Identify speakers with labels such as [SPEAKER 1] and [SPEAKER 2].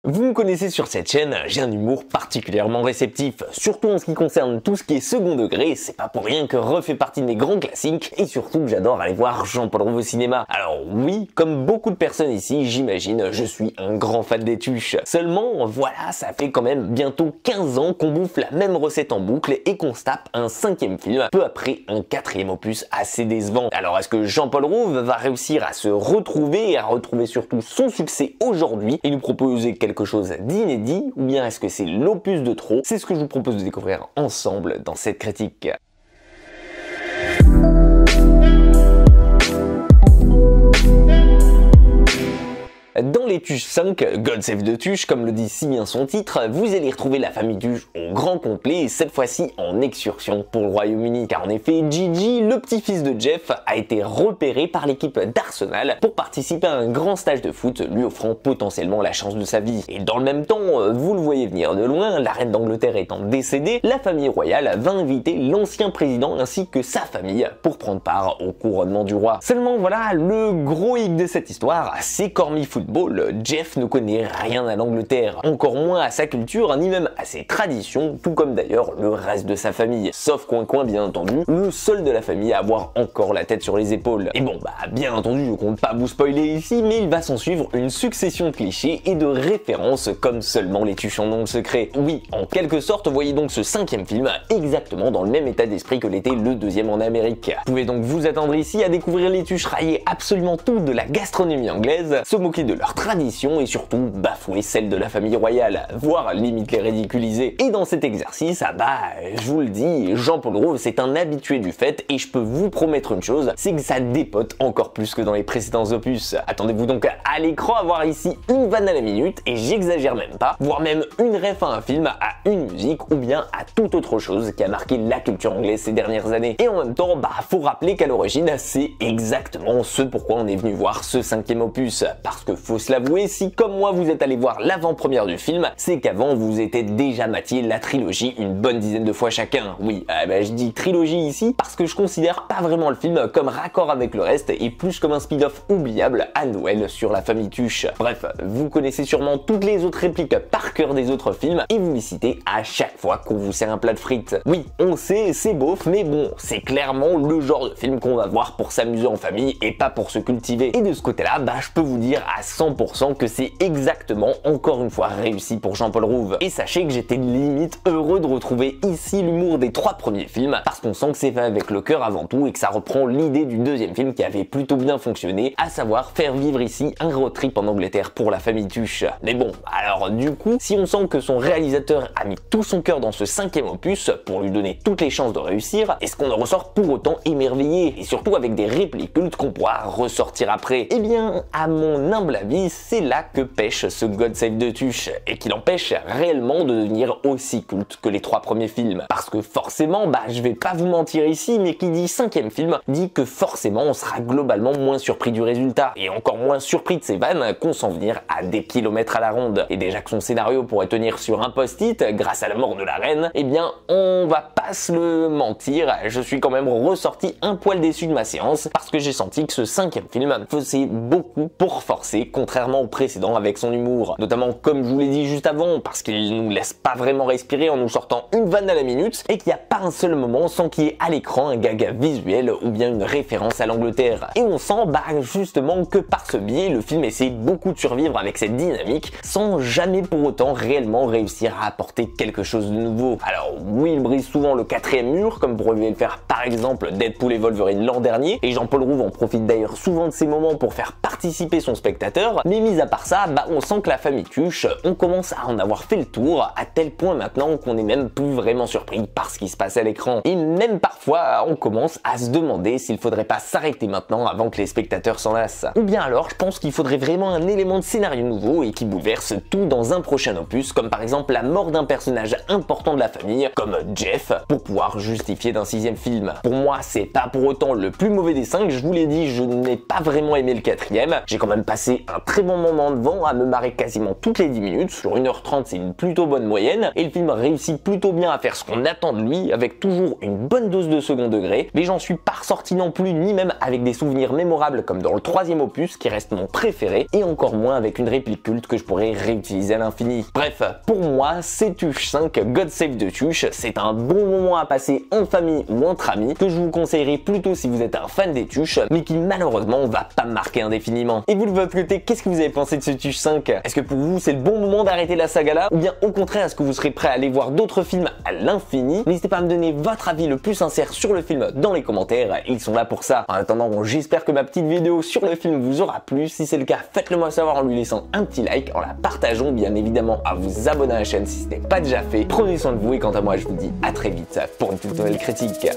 [SPEAKER 1] Vous me connaissez sur cette chaîne, j'ai un humour particulièrement réceptif, surtout en ce qui concerne tout ce qui est second degré, c'est pas pour rien que Re fait partie de mes grands classiques, et surtout que j'adore aller voir Jean-Paul Rouve au cinéma. Alors oui, comme beaucoup de personnes ici, j'imagine, je suis un grand fan des tuches. Seulement, voilà, ça fait quand même bientôt 15 ans qu'on bouffe la même recette en boucle et qu'on se tape un 5e film, peu après un 4e opus assez décevant. Alors est-ce que Jean-Paul Rouve va réussir à se retrouver et à retrouver surtout son succès aujourd'hui et nous proposer quelque chose d'inédit, ou bien est-ce que c'est l'opus de trop? C'est ce que je vous propose de découvrir ensemble dans cette critique. Dans les Tuches 5, God Save the Tuche, comme le dit si bien son titre, vous allez retrouver la famille Tuche au grand complet et cette fois-ci en excursion pour le Royaume-Uni. Car en effet, Gigi, le petit-fils de Jeff, a été repéré par l'équipe d'Arsenal pour participer à un grand stage de foot lui offrant potentiellement la chance de sa vie. Et dans le même temps, vous le voyez venir de loin, la reine d'Angleterre étant décédée, la famille royale va inviter l'ancien président ainsi que sa famille pour prendre part au couronnement du roi. Seulement voilà, le gros hic de cette histoire, c'est qu'hormis football, Jeff ne connaît rien à l'Angleterre, encore moins à sa culture, ni même à ses traditions, tout comme d'ailleurs le reste de sa famille. Sauf Coin bien entendu, le seul de la famille à avoir encore la tête sur les épaules. Et bon, bien entendu, je compte pas vous spoiler ici, mais il va s'en suivre une succession de clichés et de références comme seulement les Tuches en ont le secret. Oui, en quelque sorte, voyez donc ce 5e film exactement dans le même état d'esprit que l'était le 2e en Amérique. Vous pouvez donc vous attendre ici à découvrir les Tuches railler absolument tout de la gastronomie anglaise, se moquer de leur tradition et surtout bafouer celle de la famille royale, voire limite les ridiculiser. Et dans cet exercice, je vous le dis, Jean-Paul Rouve c'est un habitué du fait et je peux vous promettre une chose, c'est que ça dépote encore plus que dans les précédents opus. Attendez-vous donc à l'écran à voir ici une vanne à la minute, et j'exagère même pas, voire même une ref à un film, à une musique ou bien à toute autre chose qui a marqué la culture anglaise ces dernières années. Et en même temps, faut rappeler qu'à l'origine, c'est exactement ce pourquoi on est venu voir ce 5e opus, parce que faut se l'avouer, si comme moi vous êtes allé voir l'avant-première du film, c'est qu'avant vous étiez déjà maté la trilogie une bonne dizaine de fois chacun. Oui, je dis trilogie ici parce que je considère pas vraiment le film comme raccord avec le reste et plus comme un speed-off oubliable à Noël sur la famille Tuche. Bref, vous connaissez sûrement toutes les autres répliques par cœur des autres films et vous les citez à chaque fois qu'on vous sert un plat de frites. Oui, on sait, c'est beauf, mais bon, c'est clairement le genre de film qu'on va voir pour s'amuser en famille et pas pour se cultiver. Et de ce côté-là, je peux vous dire à 100% que c'est exactement, encore une fois, réussi pour Jean-Paul Rouve. Et sachez que j'étais limite heureux de retrouver ici l'humour des 3 premiers films, parce qu'on sent que c'est fait avec le cœur avant tout et que ça reprend l'idée du 2e film qui avait plutôt bien fonctionné, à savoir faire vivre ici un road trip en Angleterre pour la famille Tuche. Mais bon, alors du coup, si on sent que son réalisateur a mis tout son cœur dans ce 5e opus pour lui donner toutes les chances de réussir, est-ce qu'on en ressort pour autant émerveillé et surtout avec des répliques cultes qu'on pourra ressortir après? Eh bien, à mon humble avis, c'est là que pêche ce God Save the Tuche et qui l'empêche réellement de devenir aussi culte que les 3 premiers films. Parce que forcément, je vais pas vous mentir ici, mais qui dit 5e film dit que forcément on sera globalement moins surpris du résultat et encore moins surpris de ses vannes qu'on sent venir à des kilomètres à la ronde. Et déjà que son scénario pourrait tenir sur un post-it grâce à la mort de la reine, eh bien on va pas se le mentir, je suis quand même ressorti un poil déçu de ma séance parce que j'ai senti que ce 5e film faisait beaucoup pour forcer, contrairement au précédent avec son humour. Notamment, comme je vous l'ai dit juste avant, parce qu'il nous laisse pas vraiment respirer en nous sortant une vanne à la minute et qu'il n'y a pas un seul moment sans qu'il y ait à l'écran un gag visuel ou bien une référence à l'Angleterre. Et on sent justement que par ce biais, le film essaie beaucoup de survivre avec cette dynamique sans jamais pour autant réellement réussir à apporter quelque chose de nouveau. Alors oui, il brise souvent le 4e mur, comme pourrait le faire par exemple Deadpool et Wolverine l'an dernier, et Jean-Paul Rouve en profite d'ailleurs souvent de ces moments pour faire participer son spectateur, mais mis à part ça, on sent que la famille Tuche, on commence à en avoir fait le tour, à tel point maintenant qu'on est même plus vraiment surpris par ce qui se passe à l'écran. Et même parfois, on commence à se demander s'il faudrait pas s'arrêter maintenant avant que les spectateurs s'en lassent. Ou bien alors, je pense qu'il faudrait vraiment un élément de scénario nouveau et qui bouleverse tout dans un prochain opus, comme par exemple la mort d'un personnage important de la famille, comme Jeff, pour pouvoir justifier d'un 6e film. Pour moi, c'est pas pour autant le plus mauvais des 5, je vous l'ai dit, je n'ai pas vraiment aimé le 4e, j'ai quand même passé un très bon moment devant, à me marrer quasiment toutes les 10 minutes. Sur 1h30, c'est une plutôt bonne moyenne, et le film réussit plutôt bien à faire ce qu'on attend de lui, avec toujours une bonne dose de second degré, mais j'en suis pas ressorti non plus, ni même avec des souvenirs mémorables comme dans le troisième opus, qui reste mon préféré, et encore moins avec une réplique culte que je pourrais réutiliser à l'infini. Bref, pour moi, c'est Tuche 5 God Save the Tuche, c'est un bon moment à passer en famille ou entre amis, que je vous conseillerais plutôt si vous êtes un fan des Tuches, mais qui malheureusement va pas me marquer indéfiniment. Et vous de votre côté, qu'est-ce que vous avez pensé de ce Tuche 5? Est-ce que pour vous c'est le bon moment d'arrêter la saga là, ou bien au contraire est-ce que vous serez prêt à aller voir d'autres films à l'infini? N'hésitez pas à me donner votre avis le plus sincère sur le film dans les commentaires, ils sont là pour ça. En attendant, j'espère que ma petite vidéo sur le film vous aura plu. Si c'est le cas, faites-le moi savoir en lui laissant un petit like, en la partageant, bien évidemment à vous abonner à la chaîne si ce n'est pas déjà fait. Prenez soin de vous et quant à moi je vous dis à très vite pour une toute nouvelle critique.